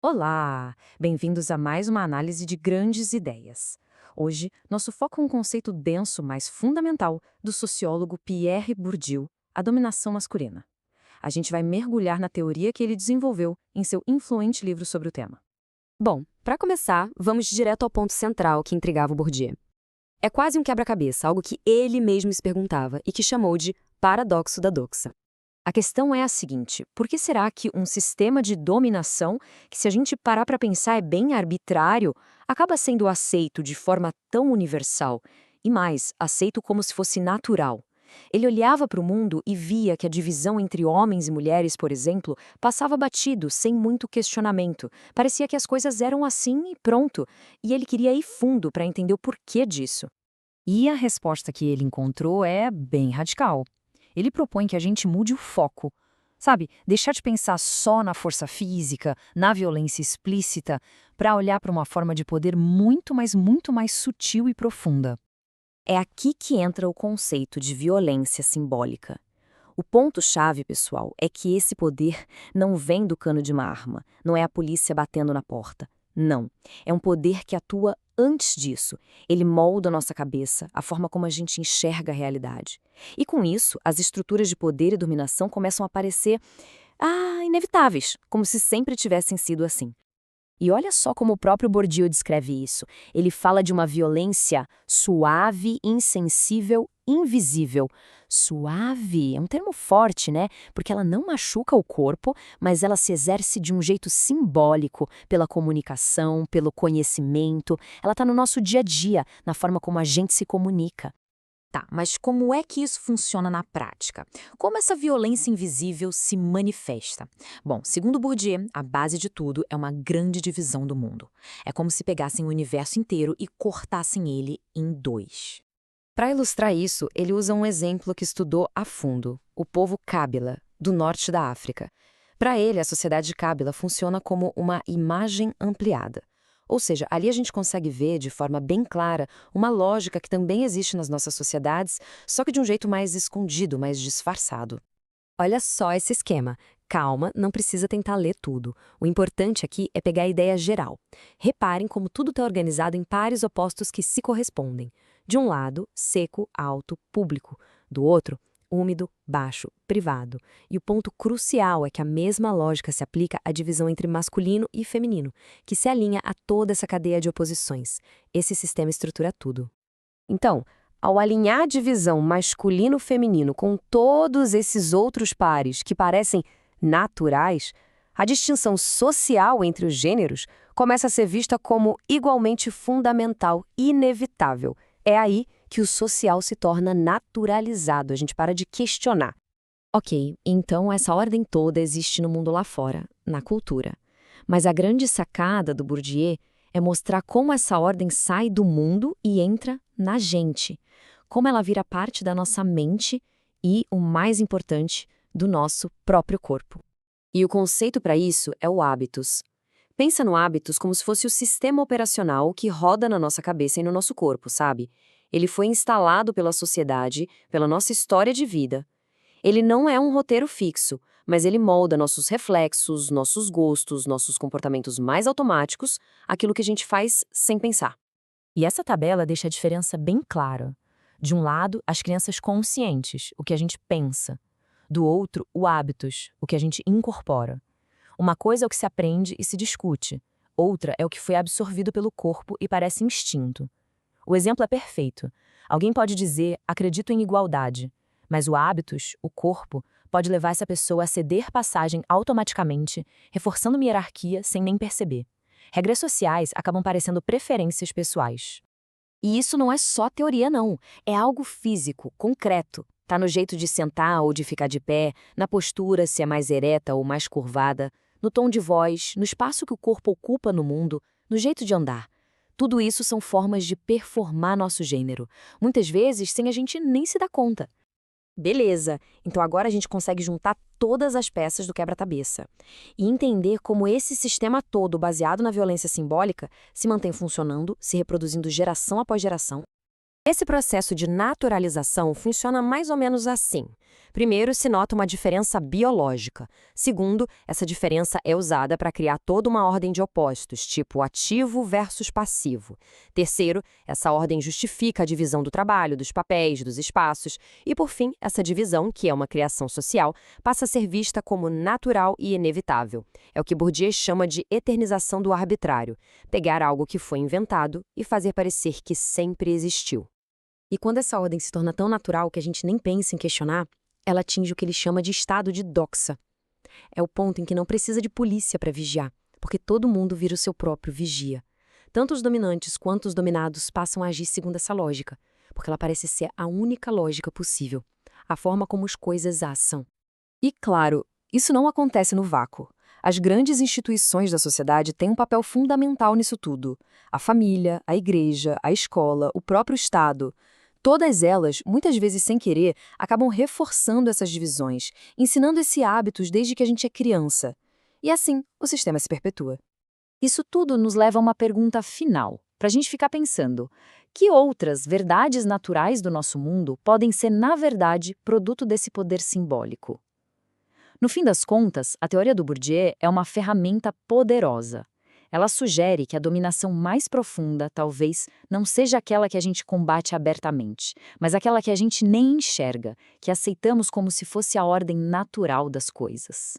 Olá! Bem-vindos a mais uma análise de grandes ideias. Hoje, nosso foco é um conceito denso, mas fundamental, do sociólogo Pierre Bourdieu, a dominação masculina. A gente vai mergulhar na teoria que ele desenvolveu em seu influente livro sobre o tema. Bom, para começar, vamos direto ao ponto central que intrigava o Bourdieu. É quase um quebra-cabeça, algo que ele mesmo se perguntava e que chamou de paradoxo da doxa. A questão é a seguinte: por que será que um sistema de dominação, que se a gente parar para pensar é bem arbitrário, acaba sendo aceito de forma tão universal e mais, aceito como se fosse natural? Ele olhava para o mundo e via que a divisão entre homens e mulheres, por exemplo, passava batido, sem muito questionamento. Parecia que as coisas eram assim e pronto. E ele queria ir fundo para entender o porquê disso. E a resposta que ele encontrou é bem radical. Ele propõe que a gente mude o foco. Sabe, deixar de pensar só na força física, na violência explícita, para olhar para uma forma de poder muito mais sutil e profunda. É aqui que entra o conceito de violência simbólica. O ponto-chave, pessoal, é que esse poder não vem do cano de uma arma, não é a polícia batendo na porta. Não. É um poder que atua antes disso. Ele molda a nossa cabeça, a forma como a gente enxerga a realidade. E com isso, as estruturas de poder e dominação começam a parecer, inevitáveis, como se sempre tivessem sido assim. E olha só como o próprio Bourdieu descreve isso. Ele fala de uma violência suave, insensível, invisível. Suave é um termo forte, né? Porque ela não machuca o corpo, mas ela se exerce de um jeito simbólico, pela comunicação, pelo conhecimento. Ela está no nosso dia a dia, na forma como a gente se comunica. Tá, mas como é que isso funciona na prática? Como essa violência invisível se manifesta? Bom, segundo Bourdieu, a base de tudo é uma grande divisão do mundo. É como se pegassem o universo inteiro e cortassem ele em dois. Para ilustrar isso, ele usa um exemplo que estudou a fundo, o povo Kabila, do norte da África. Para ele, a sociedade Kabila funciona como uma imagem ampliada. Ou seja, ali a gente consegue ver de forma bem clara uma lógica que também existe nas nossas sociedades, só que de um jeito mais escondido, mais disfarçado. Olha só esse esquema. Calma, não precisa tentar ler tudo. O importante aqui é pegar a ideia geral. Reparem como tudo está organizado em pares opostos que se correspondem. De um lado, seco, alto, público. Do outro, úmido, baixo, privado. E o ponto crucial é que a mesma lógica se aplica à divisão entre masculino e feminino, que se alinha a toda essa cadeia de oposições. Esse sistema estrutura tudo. Então, ao alinhar a divisão masculino-feminino com todos esses outros pares que parecem naturais, a distinção social entre os gêneros começa a ser vista como igualmente fundamental, inevitável. É aí que o social se torna naturalizado, a gente para de questionar. Ok, então essa ordem toda existe no mundo lá fora, na cultura. Mas a grande sacada do Bourdieu é mostrar como essa ordem sai do mundo e entra na gente. Como ela vira parte da nossa mente e, o mais importante, do nosso próprio corpo. E o conceito para isso é o hábitos. Pensa no hábitos como se fosse o sistema operacional que roda na nossa cabeça e no nosso corpo, sabe? Ele foi instalado pela sociedade, pela nossa história de vida. Ele não é um roteiro fixo, mas ele molda nossos reflexos, nossos gostos, nossos comportamentos mais automáticos, aquilo que a gente faz sem pensar. E essa tabela deixa a diferença bem clara. De um lado, as crianças conscientes, o que a gente pensa. Do outro, o hábitos, o que a gente incorpora. Uma coisa é o que se aprende e se discute. Outra é o que foi absorvido pelo corpo e parece instinto. O exemplo é perfeito. Alguém pode dizer, acredito em igualdade. Mas o hábitos, o corpo, pode levar essa pessoa a ceder passagem automaticamente, reforçando uma hierarquia sem nem perceber. Regras sociais acabam parecendo preferências pessoais. E isso não é só teoria, não. É algo físico, concreto. Tá no jeito de sentar ou de ficar de pé, na postura, se é mais ereta ou mais curvada, no tom de voz, no espaço que o corpo ocupa no mundo, no jeito de andar. Tudo isso são formas de performar nosso gênero, muitas vezes sem a gente nem se dar conta. Beleza, então agora a gente consegue juntar todas as peças do quebra-cabeça e entender como esse sistema todo, baseado na violência simbólica, se mantém funcionando, se reproduzindo geração após geração. Esse processo de naturalização funciona mais ou menos assim. Primeiro, se nota uma diferença biológica. Segundo, essa diferença é usada para criar toda uma ordem de opostos, tipo ativo versus passivo. Terceiro, essa ordem justifica a divisão do trabalho, dos papéis, dos espaços. E, por fim, essa divisão, que é uma criação social, passa a ser vista como natural e inevitável. É o que Bourdieu chama de eternização do arbitrário, pegar algo que foi inventado e fazer parecer que sempre existiu. E quando essa ordem se torna tão natural que a gente nem pensa em questionar, ela atinge o que ele chama de estado de doxa. É o ponto em que não precisa de polícia para vigiar, porque todo mundo vira o seu próprio vigia. Tanto os dominantes quanto os dominados passam a agir segundo essa lógica, porque ela parece ser a única lógica possível, a forma como as coisas assam. E, claro, isso não acontece no vácuo. As grandes instituições da sociedade têm um papel fundamental nisso tudo. A família, a igreja, a escola, o próprio Estado. Todas elas, muitas vezes sem querer, acabam reforçando essas divisões, ensinando esses hábitos desde que a gente é criança. E assim, o sistema se perpetua. Isso tudo nos leva a uma pergunta final, para a gente ficar pensando: que outras verdades naturais do nosso mundo podem ser, na verdade, produto desse poder simbólico? No fim das contas, a teoria do Bourdieu é uma ferramenta poderosa. Ela sugere que a dominação mais profunda, talvez, não seja aquela que a gente combate abertamente, mas aquela que a gente nem enxerga, que aceitamos como se fosse a ordem natural das coisas.